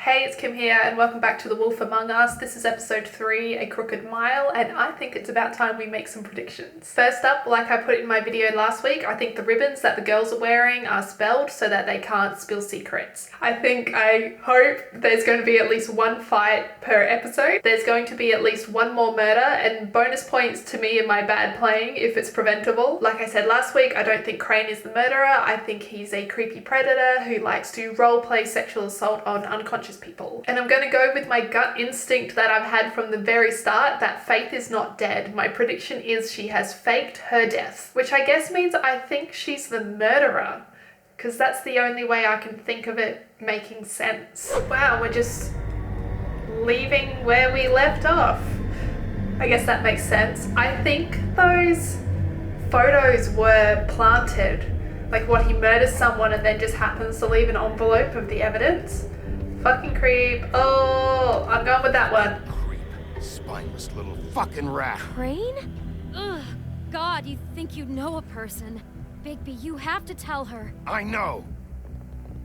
Hey, it's Kim here, and welcome back to The Wolf Among Us. This is episode 3, A Crooked Mile, and I think it's about time we make some predictions. First up, like I put in my video last week, I think the ribbons that the girls are wearing are spelled so that they can't spill secrets. I hope there's going to be at least one fight per episode. There's going to be at least one more murder, and bonus points to me in my bad playing if it's preventable. Like I said last week, I don't think Crane is the murderer. I think he's a creepy predator who likes to roleplay sexual assault on unconscious people. And I'm going to go with my gut instinct that I've had from the very start, that Faith is not dead. My prediction is she has faked her death, which I guess means I think she's the murderer, because that's the only way I can think of it making sense. Wow, we're just leaving where we left off. I guess that makes sense. I think those photos were planted, like what he murders someone and then just happens to leave an envelope of the evidence. Fucking creep. Oh, I'm going with that one. Creep. Spineless little fucking rat. Crane? Ugh. God, you think you know a person. Bigby, you have to tell her. I know.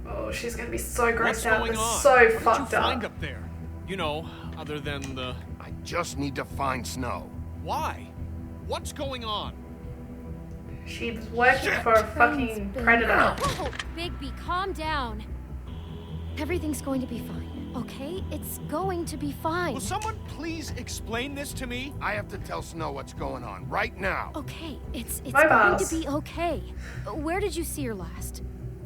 Oh, she's gonna be so grossed What's out. going This on? is so What did fucked you up. find up there? You know, other than the... I just need to find Snow. Why? What's going on? She's working Shit. for a fucking predator. Oh, Bigby, calm down. Everything's going to be fine, okay? It's going to be fine. Will someone please explain this to me? I have to tell Snow what's going on right now. Okay, it's My going boss. to be okay. Where did you see her last?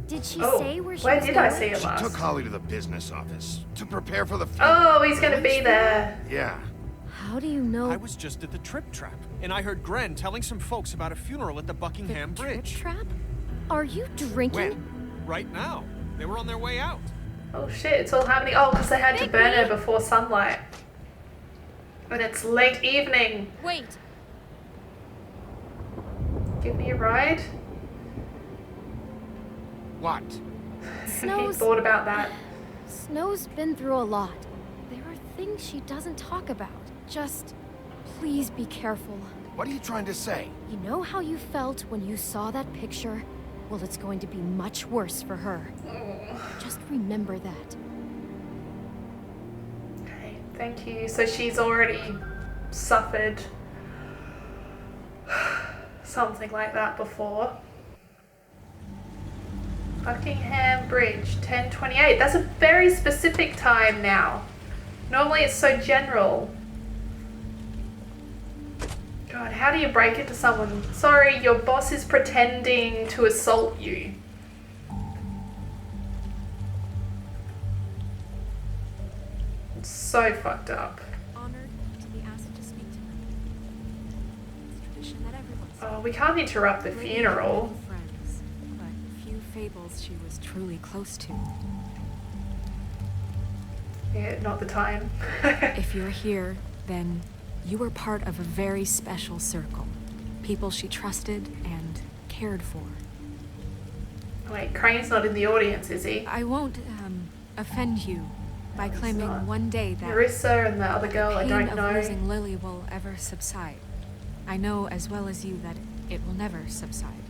Did she Oh, say where she where was did going? I see her She last? took Holly to the business office to prepare for the funeral. Oh, he's gonna be there. Yeah. How do you know I was just at the Trip Trap, and I heard Gren telling some folks about a funeral at the the Buckingham trip Bridge. trap? Are you drinking? When? Right now. They were on their way out. Oh shit, it's all happening. Oh, because they had to burn her before sunlight. And it's late evening. Wait, Give me a ride. What? He Snow's thought about that. Snow's been through a lot. There are things she doesn't talk about. Just please be careful. What are you trying to say? You know how you felt when you saw that picture? Well, it's going to be much worse for her. Just remember that. Okay, thank you. So she's already suffered something like that before. Buckingham Bridge, 10:28. That's a very specific time now. Normally it's so general. God, how do you break it to someone? Sorry, your boss is pretending to assault you. It's so fucked up. Honored to be asked to speak tonight. It's tradition that everyone Oh, we can't interrupt the funeral. Friends, but few Fables she was truly close to. Yeah, not the time. If you're here, then you were part of a very special circle. People she trusted and cared for. Wait, Crane's not in the audience, is he? I won't offend you by he's claiming not. one day that Marissa and the other girl, I pain don't of know. losing Lily will ever subside. I know as well as you that it will never subside.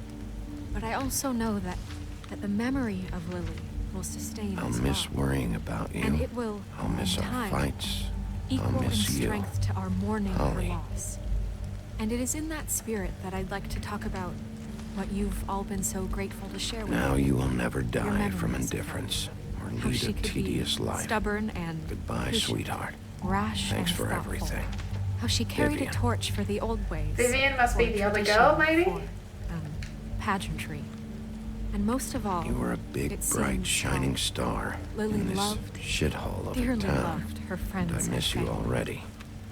But I also know that the memory of Lily will sustain I'll as miss well. worrying about you. And it will, I'll miss in our time, fights. I'll equal in miss you. strength to our mourning Holly. her loss. And it is in that spirit that I'd like to talk about what you've all been so grateful to share with Now me. you will never die memories from of indifference or How lead she a could tedious be life. stubborn and Goodbye, patient, sweetheart. rash Thanks and for thoughtful. everything. How she carried Vivian. a torch for the old ways. Vivian must be for the other tradition, girl, maybe? for, pageantry. And most of all, You were a big, it bright, seems shining how star Lily in this loved, shithole of a dearly town. loved her friends And I and miss you family. already.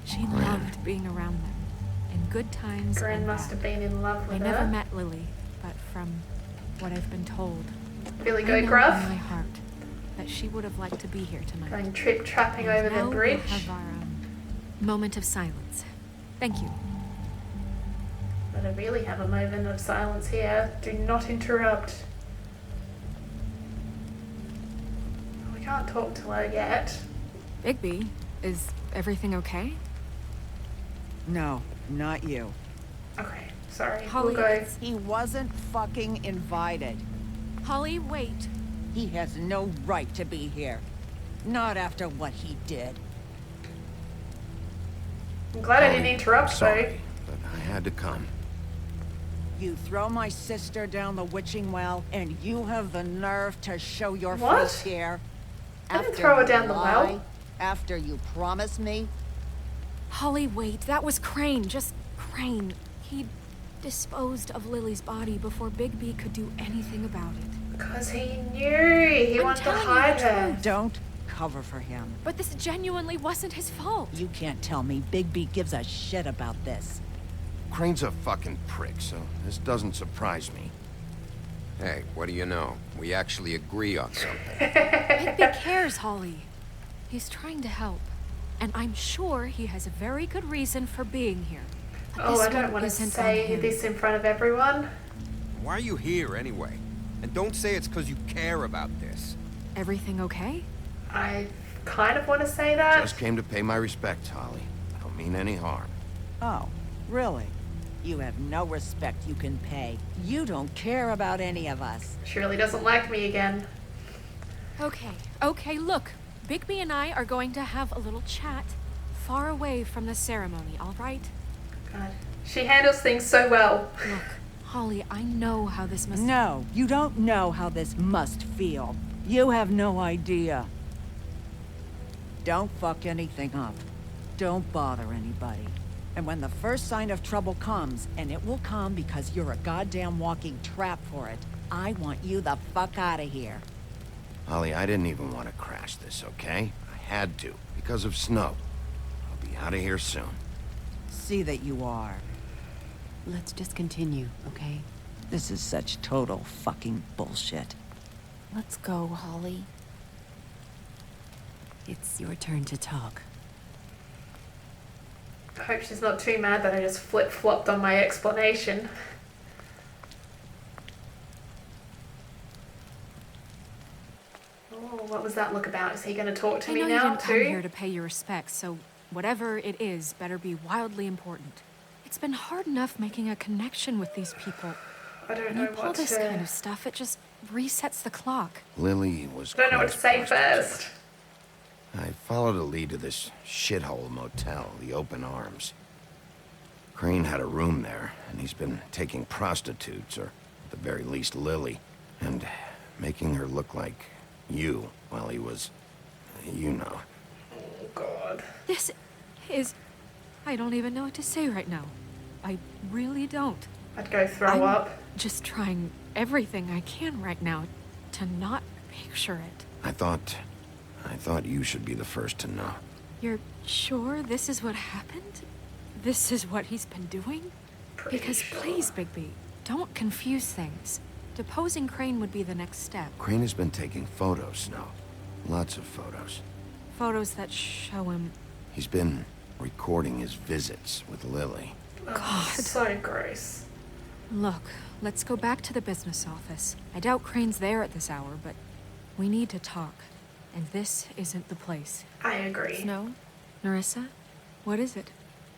She Gren. loved being around them, in good times Gren and must bad. have been in love I with never her. met Lily, but from what I've been told, Billy I Go know Gruff, in my heart that she would have liked to be here tonight. going trip trapping And over now the we'll bridge. have our moment of silence. Thank you. But I really have a moment of silence here. Do not interrupt. We can't talk to her yet. Bigby, is everything okay? No, not you. Okay, sorry. Holly, We'll go. it's- He wasn't fucking invited. Holly, wait. He has no right to be here. Not after what he did. I'm glad I didn't interrupt, though. Sorry, but I had to come. You throw my sister down the witching well, and you have the nerve to show your What? face here? I didn't throw her down the well. After you promised me? Holly, wait. That was Crane. Just Crane. He disposed of Lily's body before Bigby could do anything about it. Because he knew. He I'm wanted to telling you hide the her. Don't cover for him. But this genuinely wasn't his fault. You can't tell me Bigby gives a shit about this. Crane's a fucking prick, so this doesn't surprise me. Hey, what do you know? We actually agree on something. Bigby cares, Holly. He's trying to help. And I'm sure he has a very good reason for being here. But Oh, this I don't one want to isn't on say him. this in front of everyone. Why are you here anyway? And don't say it's because you care about this. Everything okay? I kind of want to say that. Just came to pay my respects, Holly. I don't mean any harm. Oh, really? You have no respect you can pay. You don't care about any of us. She really doesn't like me again. Okay, look. Bigby and I are going to have a little chat far away from the ceremony, all right? God. She handles things so well. Look, Holly, I know how this must... No, you don't know how this must feel. You have no idea. Don't fuck anything up. Don't bother anybody. And when the first sign of trouble comes, and it will come because you're a goddamn walking trap for it, I want you the fuck out of here. Holly, I didn't even want to crash this, okay? I had to, because of snow. I'll be out of here soon. See that you are. Let's just continue, okay? This is such total fucking bullshit. Let's go, Holly. It's your turn to talk. I hope she's not too mad that I just flip-flopped on my explanation. Oh, what was that look about? Is he going to talk to I me know you now, didn't come too? here to pay your respects, so whatever it is better be wildly important. It's been hard enough making a connection with these people. I don't When know you pull what this to... kind of stuff, it just resets the clock. Lily was... I don't know what to say first. I followed a lead to this shithole motel, the Open Arms. Crane had a room there, and he's been taking prostitutes, or at the very least Lily, and making her look like you while he was... you know. Oh, God. This is... I don't even know what to say right now. I really don't. I'd go throw I'm up. just trying everything I can right now to not picture it. I thought you should be the first to know. You're sure this is what happened? This is what he's been doing? Pretty Because sure. please, Bigby, don't confuse things. Deposing Crane would be the next step. Crane has been taking photos, Snow. Lots of photos. Photos that show him... He's been recording his visits with Lily. Oh, God. so gross. Look, let's go back to the business office. I doubt Crane's there at this hour, but we need to talk. And this isn't the place. I agree. Snow, Narissa, what is it?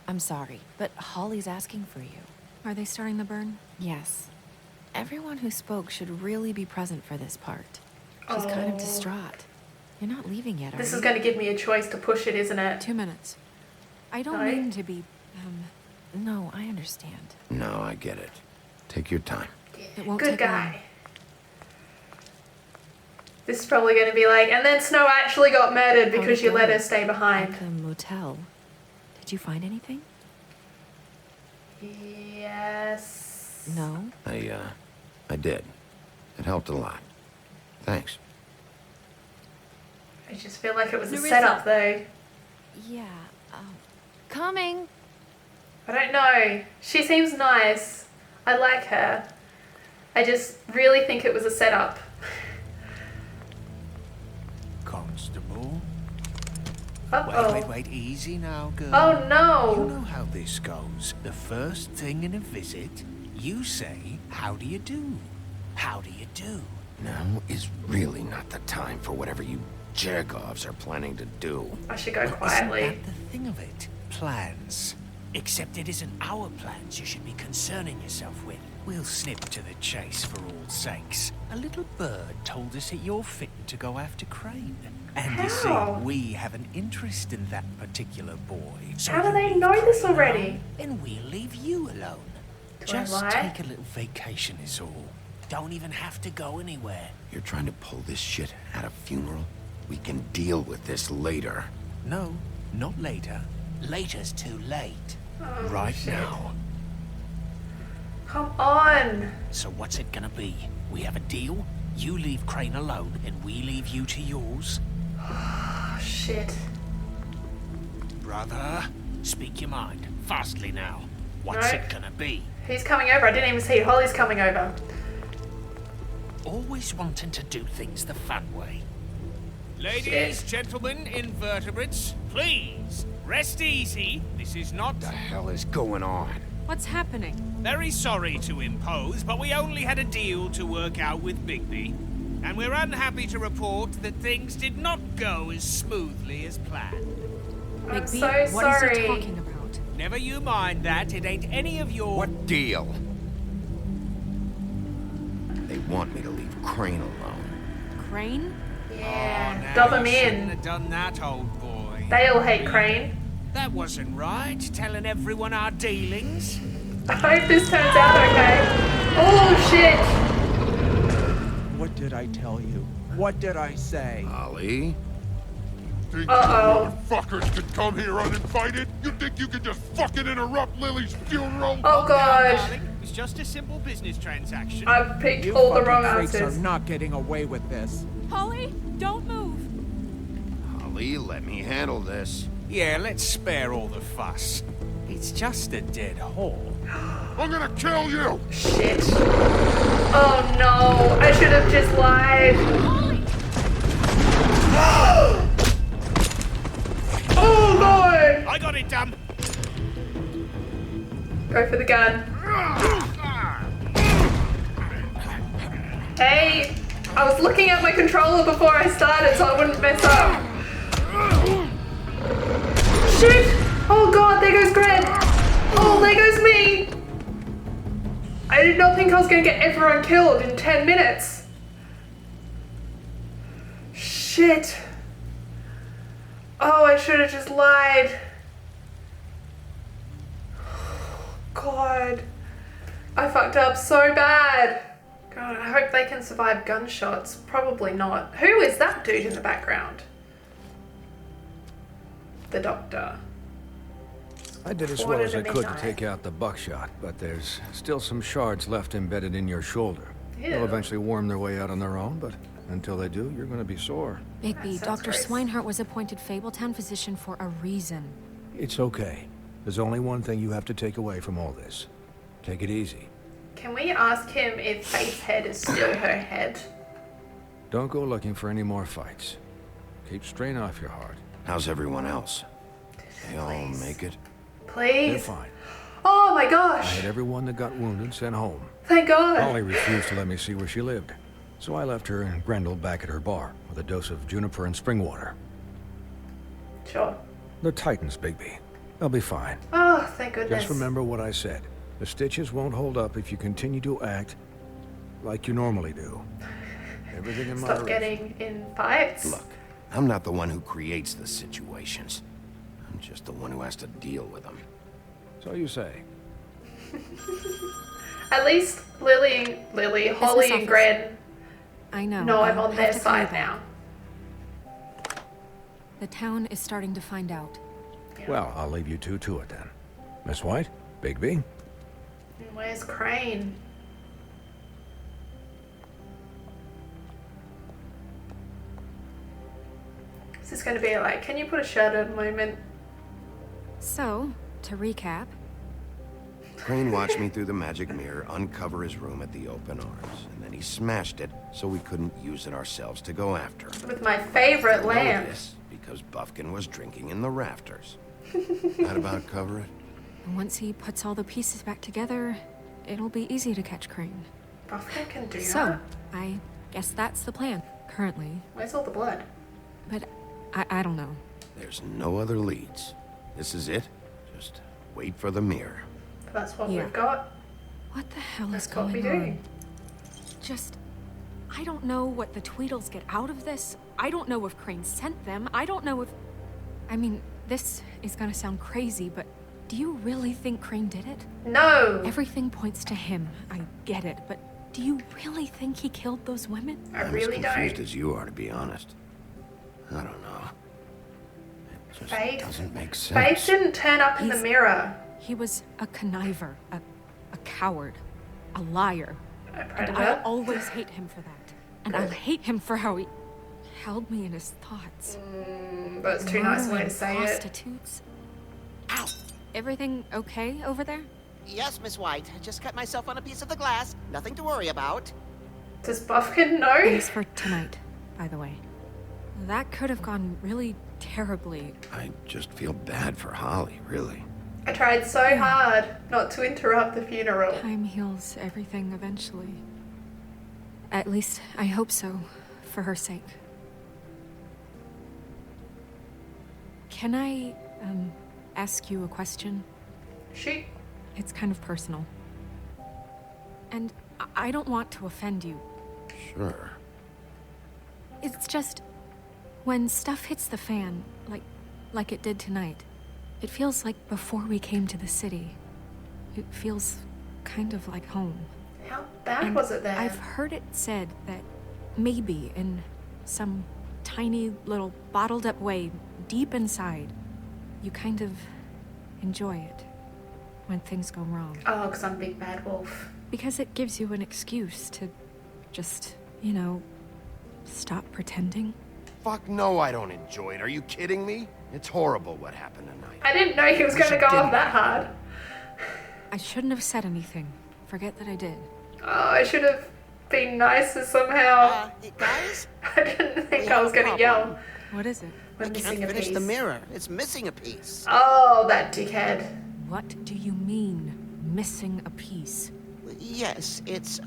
I'm sorry, but Holly's asking for you. Are they starting the burn? Yes. Everyone who spoke should really be present for this part. She's kind Oh. of distraught. You're not leaving yet, are This you? is going to give me a choice to push it, isn't it? 2 minutes. I don't Sorry? mean to be, No, I understand. No, I get it. Take your time. it won't Good take long. guy. This is probably going to be like, and then Snow actually got murdered because you let her stay behind. At the motel, did you find anything? Yes. No? I did. It helped a lot. Thanks. I just feel like it was a Narissa. setup, though. Yeah, coming! I don't know. She seems nice. I like her. I just really think it was a setup. Constable? Uh-oh. Wait, easy now, girl. Oh, You no. know how this goes. The first thing in a visit, you say, how do you do? How do you do? Now is really not the time for whatever you jerk-offs are planning to do. I should go Well, quietly. Isn't that the thing of it? Plans. Except it isn't our plans you should be concerning yourself with. We'll snip to the chase for all sakes. A little bird told us that you're fit to go after Crane. And you see, How? we have an interest in that particular boy. So How do you they leave know this Crane already? alone, then we'll leave you alone. Do I Just lie? take a little vacation is all. Don't even have to go anywhere. You're trying to pull this shit at a funeral? We can deal with this later. No, not later. Later's too late. Oh, right shit. now. Come on. So what's it gonna be? We have a deal? You leave Crane alone, and we leave you to yours? Oh, shit. Brother, speak your mind. Fastly now. What's No. it gonna be? Who's coming over? I didn't even see Holly's coming over. Always wanting to do things the fun way. Ladies, gentlemen, invertebrates, please, rest easy. This is not... What the hell is going on? What's happening? Very sorry to impose, but we only had a deal to work out with Bigby. And we're unhappy to report that things did not go as smoothly as planned. I'm Bigby, so what is sorry. he talking about? Never you mind that, it ain't any of your... What deal? They want me to leave Crane alone. Crane? Yeah. now Dub him you shouldn't in. have done that, old boy. They all hate Crane. That wasn't right, telling everyone our dealings. I hope this turns out okay. Oh, shit. What did I tell you? What did I say? Ollie? Think Uh-oh. you motherfuckers can come here uninvited? You think you can just fucking interrupt Lily's funeral? Oh, gosh. Darling, it was just a simple business transaction. I've picked You all the fucking wrong freaks answers. are not getting away with this. Holly, don't move. Ollie, let me handle this. Yeah, let's spare all the fuss. It's just a dead hole. I'm gonna kill you! Shit. Oh, no. I should have just lied. Oh, Lord. I got it done. Go for the gun. Hey, I was looking at my controller before I started so I wouldn't mess up. Shit! Oh god, there goes Gren! Oh, there goes me! I did not think I was going to get everyone killed in 10 minutes. Shit. Oh, I should have just lied. God. I fucked up so bad. God, I hope they can survive gunshots. Probably not. Who is that dude in the background? The doctor. I did as well Quarter as to I could to midnight. take out the buckshot, but there's still some shards left embedded in your shoulder. Ew. They'll eventually worm their way out on their own, but until they do, you're going to be sore. Bigby, That sounds Dr. gross. Swinehart was appointed Fabletown physician for a reason. It's okay. There's only one thing you have to take away from all this. Take it easy. Can we ask him if Faith's head is still her head? Don't go looking for any more fights. Keep strain off your heart. How's everyone else? They all Please. make it? They're Please. fine. Oh my I gosh. had everyone that got wounded sent home. Thank God. Holly refused to let me see where she lived. So I left her and Grendel back at her bar with a dose of juniper and spring water. Sure. They're Titans, Bigby. They'll be fine. Oh, thank goodness. Just remember what I said. The stitches won't hold up if you continue to act like you normally do. Everything in Stop moderation. getting in fights. Look, I'm not the one who creates the situations. I'm just the one who has to deal with them. So you say. At least Holly office. and Gren I know. know I'm I'll on have their to call you side back. now. The town is starting to find out. Well, I'll leave you two to it then. Miss White, Bigby. And where's Crane? Is this going to be like, can you put a shirt on moment? So, to recap, Crane watched me through the magic mirror uncover his room at the open arms, and then he smashed it so we couldn't use it ourselves to go after him. With my favorite Know lamp. this because Buffkin was drinking in the rafters. That about cover it? once he puts all the pieces back together, it'll be easy to catch Crane. Buffkin can do So, that. I guess that's the plan, currently. Where's all the blood? But I don't know. There's no other leads. This is it. Just wait for the mirror. That's what Yeah. we've got. What the hell That's is what we going do. on? Just, I don't know what the Tweedles get out of this. I don't know if Crane sent them. I don't know if... I mean, this is gonna sound crazy, but do you really think Crane did it? No. Everything points to him. I get it, but do you really think he killed those women? I I'm really as confused don't. as you are, to be honest. I don't know. It just Faith? doesn't make sense. Faith didn't turn up in the mirror. He was a conniver, a coward, a liar. A And predator. I'll always hate him for that. And I'll hate him for how he held me in his thoughts. That's too nice a way to Murdering say it. prostitutes. Ow! Everything okay over there? Yes, Miss White. I just cut myself on a piece of the glass. Nothing to worry about. Does Buffkin know? Thanks for tonight, by the way. That could have gone really terribly. I just feel bad for Holly, really. I tried so hard not to interrupt the funeral. Time heals everything eventually. At least, I hope so, for her sake. Can I, ask you a question? Shoot. It's kind of personal. And I don't want to offend you. Sure. It's just, when stuff hits the fan, like it did tonight, it feels like before we came to the city. It feels kind of like home. How bad And was it there? I've heard it said that maybe in some tiny little bottled up way, deep inside, you kind of enjoy it when things go wrong. Oh, because I'm Big Bad Wolf. Because it gives you an excuse to just, you know, stop pretending. Fuck no, I don't enjoy it. Are you kidding me? It's horrible what happened tonight. I didn't know he was going to go off that hard. I shouldn't have said anything. Forget that I did. Oh, I should have been nicer somehow. Guys? I didn't think I was going to yell. What is it? We're I can't missing a finish piece. the mirror. It's missing a piece. Oh, that dickhead. What do you mean, missing a piece? Yes, it's,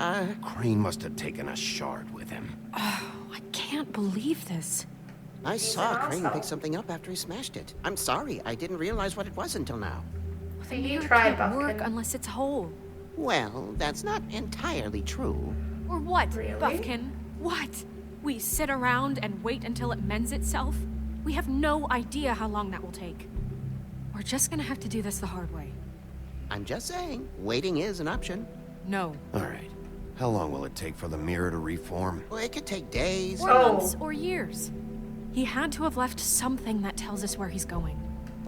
Crane must have taken a shard with him. Oh, I can't believe this. I saw an Crane asshole. pick something up after he smashed it. I'm sorry, I didn't realize what it was until now. The You mirror tried, can't work Buffkin. unless it's whole. Well, that's not entirely true. Or what, Really? Buffkin? What? We sit around and wait until it mends itself? We have no idea how long that will take. We're just gonna have to do this the hard way. I'm just saying, waiting is an option. No. All right. How long will it take for the mirror to reform? Well, it could take days. Or Oh. months or years. He had to have left something that tells us where he's going.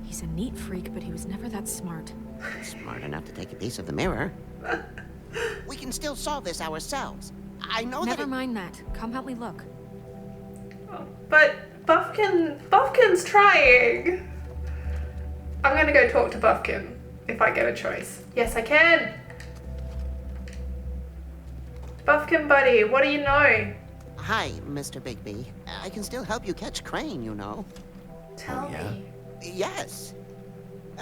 He's a neat freak, but he was never that smart. Smart enough to take a piece of the mirror. We can still solve this ourselves. I know Never that. mind that. Come help me look. But Buffkin's trying. I'm going to go talk to Buffkin if I get a choice. Yes, I can. Buffkin buddy, what do you know? Hi, Mr. Bigby. I can still help you catch Crane, you know. Tell yeah? me. Yes.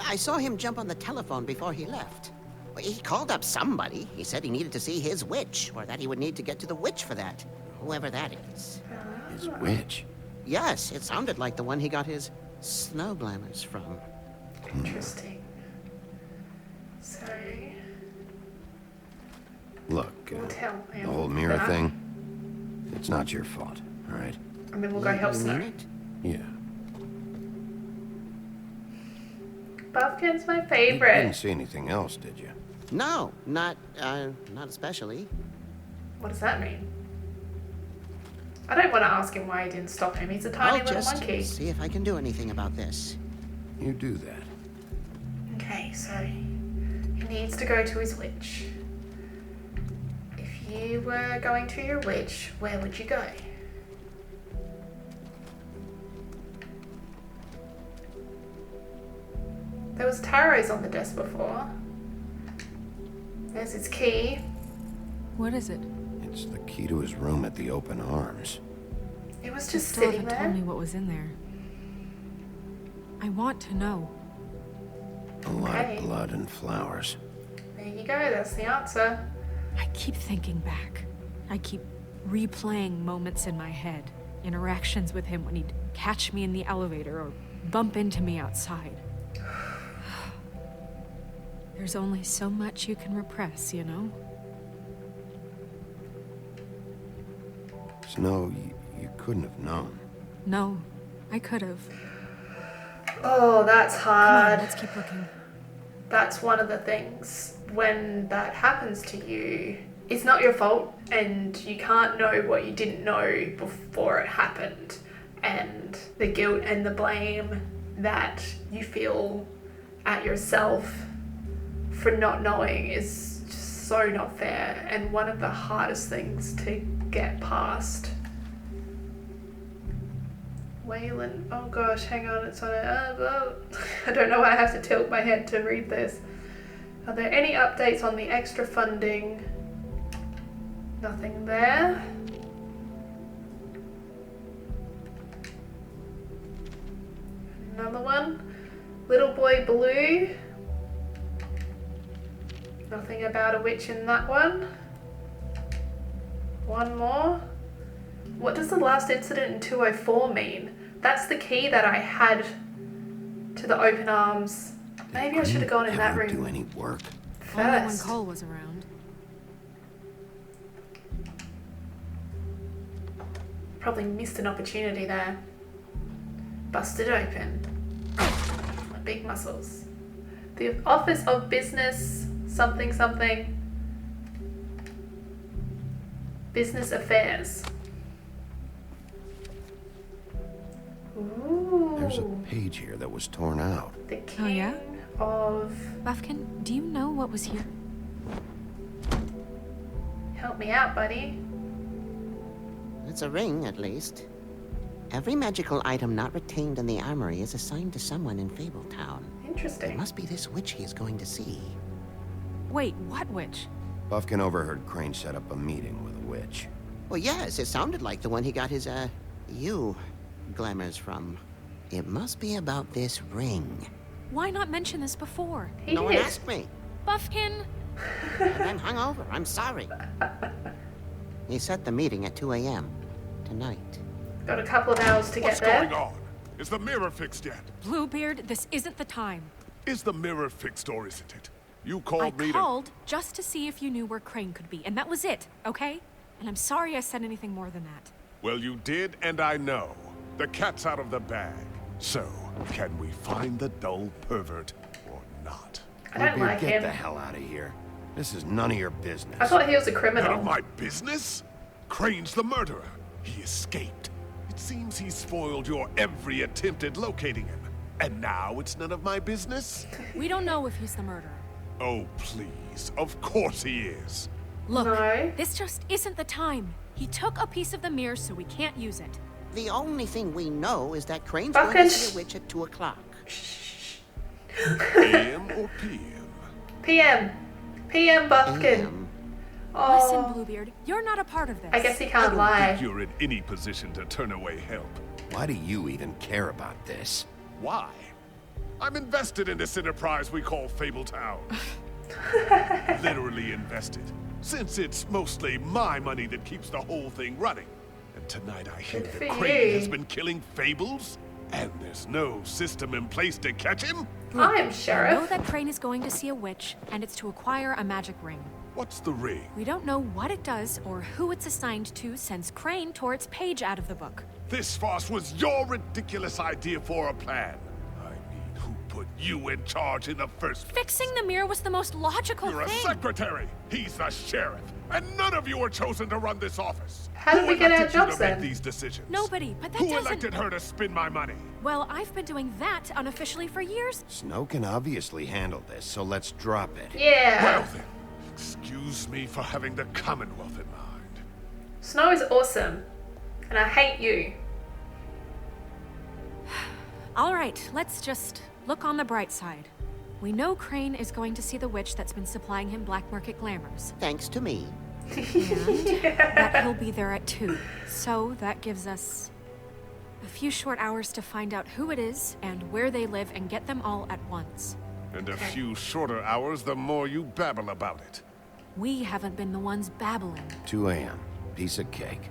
I saw him jump on the telephone before he left. He called up somebody. He said he needed to see his witch, or that he would need to get to the witch for that. Whoever that is. His witch? Yes, it sounded like the one he got his snow glamours from. Interesting. So, Look, we'll tell the him. whole mirror that. thing, it's not your fault, all right? And then we'll go help You Snow. mean it? Yeah. Buffkin's my You didn't favorite. see anything else, did you? No, not especially. What does that mean? I don't want to ask him why he didn't stop him. He's a tiny I'll little just monkey. see if I can do anything about this. You do that. Okay, so he needs to go to his witch. If you were going to your witch, where would you go? There was tarots on the desk before. There's his key. What is it? It's the key to his room at the Open Arms. It was You just still sitting haven't there. told me what was in there. I want to know. A lot Okay. of blood and flowers. There you go, that's the answer. I keep thinking back. I keep replaying moments in my head. Interactions with him when he'd catch me in the elevator or bump into me outside. There's only so much you can repress, you know? Snow, you couldn't have known. No, I could have. Oh, that's Come hard. on, let's keep looking. That's one of the things. When that happens to you, it's not your fault, and you can't know what you didn't know before it happened. And the guilt and the blame that you feel at yourself for not knowing is just so not fair, and one of the hardest things to get past. Wayland, oh gosh, hang on, it's on a, I don't know why I have to tilt my head to read this. Are there any updates on the extra funding? Nothing there. Another one. Little Boy Blue. Nothing about a witch in that one. One more. What does the last incident in 204 mean? That's the key that I had to the open arms. Maybe I should have gone in that room. Do any work? Only when First. Cole was around. Probably missed an opportunity there. Busted open. My big muscles. The Office of Business something something. Business Affairs. Ooh. There's a page here that was torn out. The King Oh, yeah? of... Buffkin, do you know what was here? Help me out, buddy. It's a ring, at least. Every magical item not retained in the armory is assigned to someone in Fabletown. It Interesting. must be this witch he is going to see. Wait, what witch? Buffkin overheard Crane set up a meeting with a witch. Well, yes, it sounded like the one he got his, glamours from. It must be about this ring. Why not mention this before? He No one did. asked me. Buffkin! And I'm hungover. I'm sorry. He set the meeting at 2 a.m. tonight. Got a couple of hours to What's get there. going on? Is the mirror fixed yet? Bluebeard, this isn't the time. Is the mirror fixed or isn't it? You I called me called just to see if you knew where Crane could be, and that was it, okay? And I'm sorry I said anything more than that. Well, you did, and I know. The cat's out of the bag. So, can we find the dull pervert or not? I don't Bluebeard, like get him. the hell out of here. This is none of your business. I thought he was a None of criminal. my business? Crane's the murderer. He escaped. It seems he spoiled your every attempt at locating him. And now it's none of my business? We don't know if he's the murderer. Oh, please. Of course he is. Look, No. this just isn't the time. He took a piece of the mirror, so we can't use it. The only thing we know is that Crane's Bucket. going to see a witch at 2 o'clock. AM or PM? PM. PM Buffkin. AM. Listen, Oh, Bluebeard, you're not a part of this. I guess he I can't don't lie. think you're in any position to turn away help. Why do you even care about this? Why? I'm invested in this enterprise we call Fabletown. Literally invested. Since it's mostly my money that keeps the whole thing running. And tonight I hear Good that for Crane you. has been killing Fables, and there's no system in place to catch him? I'm I know sheriff. that Crane is going to see a witch, and it's to acquire a magic ring. What's the ring? We don't know what it does or who it's assigned to since Crane tore its page out of the book. This farce was your ridiculous idea for a plan. I mean, who put you in charge in the first place? Fixing the mirror was the most logical You're a thing. secretary. He's the sheriff. And none of you are chosen to run this office. How did Who we get our elected you jobs to make then? these decisions? Nobody, but that Who doesn't... elected her to spend my money? Well, I've been doing that unofficially for years. Snow can obviously handle this, so let's drop it. Yeah. Well then, excuse me for having the Commonwealth in mind. Snow is awesome. And I hate you. All right, let's just look on the bright side. We know Crane is going to see the witch that's been supplying him black market glamours. Thanks to me. And that he'll be there at 2. So that gives us a few short hours to find out who it is and where they live and get them all at once. And a few shorter hours, the more you babble about it. We haven't been the ones babbling. 2 a.m. Piece of cake.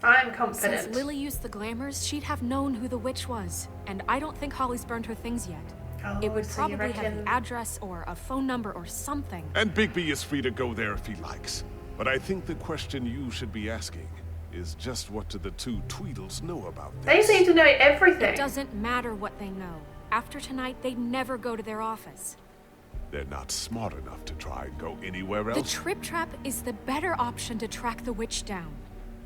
I'm confident. Since Lily used the glamours, she'd have known who the witch was. And I don't think Holly's burned her things yet. Oh, It would so you probably have reckon- the address or a phone number or something. And Bigby is free to go there if he likes. But I think the question you should be asking is just what do the two Tweedles know about this? They seem to know everything. It doesn't matter what they know. After tonight, they'd never go to their office. They're not smart enough to try and go anywhere The else. trip trap is the better option to track the witch down.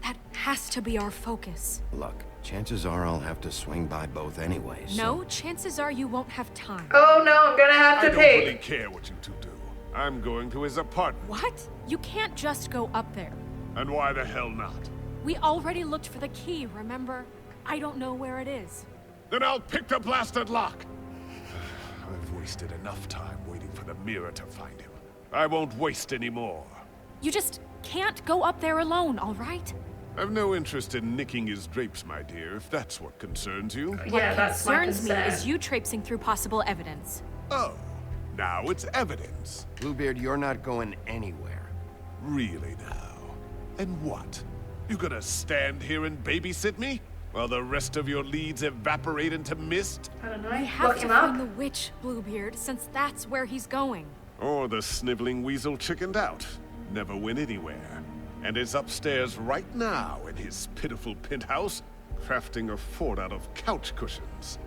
That has to be our focus. Look, chances are I'll have to swing by both anyways. No, chances are you won't have time. Oh no, I'm gonna have I to don't pick. really care what you two do. I'm going to his apartment. What? You can't just go up there. And why the hell not? We already looked for the key, remember? I don't know where it is. Then I'll pick the blasted lock. I've wasted enough time waiting for the mirror to find him. I won't waste any more. You just can't go up there alone, all right? I've no interest in nicking his drapes, my dear, if that's what concerns you. Yeah, that's my Concerns me concern. is you traipsing through possible evidence. Oh, now it's evidence. Bluebeard, you're not going anywhere. Really now? And what? You gonna stand here and babysit me? While the rest of your leads evaporate into mist? I don't know. We have Lock to him find up. the witch, Bluebeard, since that's where he's going. Or the sniveling weasel chickened out. Never went anywhere. And is upstairs right now in his pitiful penthouse, crafting a fort out of couch cushions.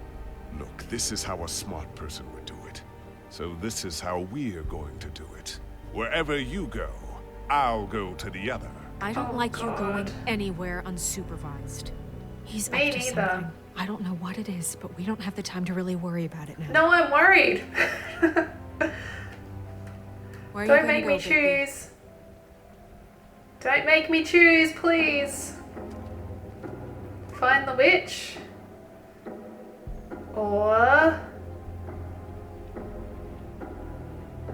Look, this is how a smart person would do it. So this is how we're going to do it. Wherever you go, I'll go to the other. I don't Oh, like you going God. anywhere unsupervised. He's Me up to neither. something. I don't know what it is, but we don't have the time to really worry about it now. No, I'm worried. Where are you Don't gonna make go, me Bigby? choose. Don't make me choose, please. Find the witch. Or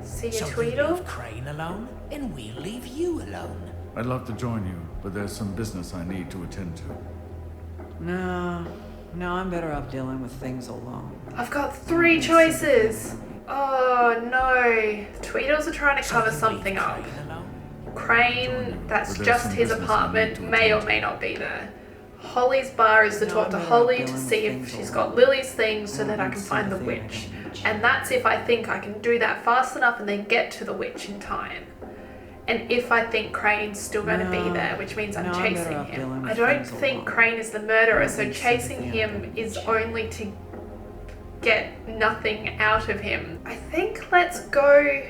see a So you Tweedle. leave Crane alone, and we'll leave you alone. I'd love to join you, but there's some business I need to attend to. No, I'm better off dealing with things alone. I've got 3 choices. Oh no. Tweedles are trying to So cover you leave something up. Crane alone? Crane, that's But there's just some his business I apartment, need to may or attend may not be there. Holly's bar is to No, talk I'm to better Holly off to dealing see with if things she's alone. got Lily's things so I that I need can find the sympathy witch. and attention. And that's if I think I can do that fast enough and then get to the witch in time. And if I think Crane's still going to be No. there, which means I'm No, I'm better chasing off dealing him. with I don't things think alone. Crane is the murderer, I so need chasing sympathy and him is attention. only to get nothing out of him. I think let's go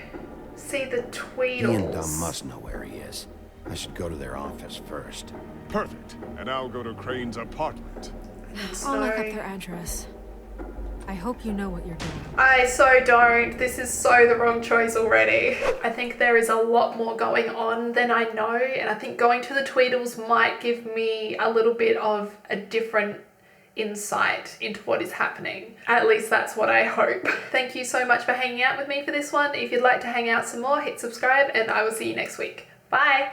see the Tweedles. He and Dumb must know where he is. I should go to their office first. Perfect. And I'll go to Crane's apartment. I'll look up So- their address. I hope you know what you're doing. I so don't. This is so the wrong choice already. I think there is a lot more going on than I know, and I think going to the Tweedles might give me a little bit of a different insight into what is happening. At least that's what I hope. Thank you so much for hanging out with me for this one. If you'd like to hang out some more, hit subscribe, and I will see you next week. Bye!